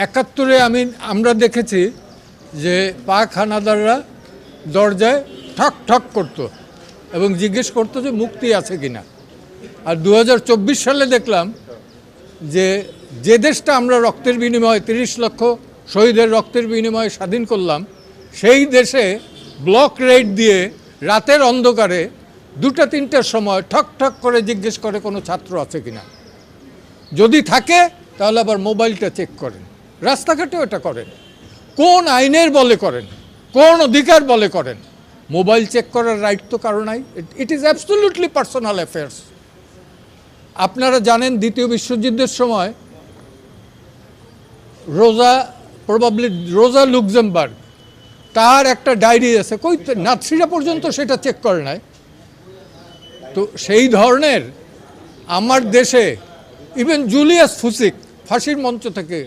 71-এ আমরা দেখেছি যে পাক হানাদাররা দরজায় ঠক ঠক করত এবং জিজ্ঞেস করতো যে মুক্তি আছে কিনা। আর 2024 সালে দেখলাম যে যে দেশটা আমরা রক্তের বিনিময়ে 30 লক্ষ শহীদের রক্তের বিনিময়ে স্বাধীন করলাম, সেই দেশে ব্লক রেড দিয়ে রাতের অন্ধকারে 2টা-3টার সময় ঠক ঠক করে জিজ্ঞেস করে কোনো ছাত্র আছে কিনা। যদি থাকে তাহলে আবার মোবাইলটা চেক করেন, রাস্তাঘাটেও এটা করেন। কোন আইনের বলে করেন, কোন অধিকার বলে করেন? মোবাইল চেক করার রাইট তো কারো নাই। It is absolutely personal affairs. আপনারা জানেন দ্বিতীয় বিশ্বযুদ্ধের সময় রোজা লুক্সেমবার্গ, তার একটা ডায়েরি আছে, কই নাৎসিরা পর্যন্ত সেটা চেক করে নাই। তো সেই ধরনের আমার দেশে ইভেন জুলিয়াস ফুসিক ফাঁসির মঞ্চ থেকে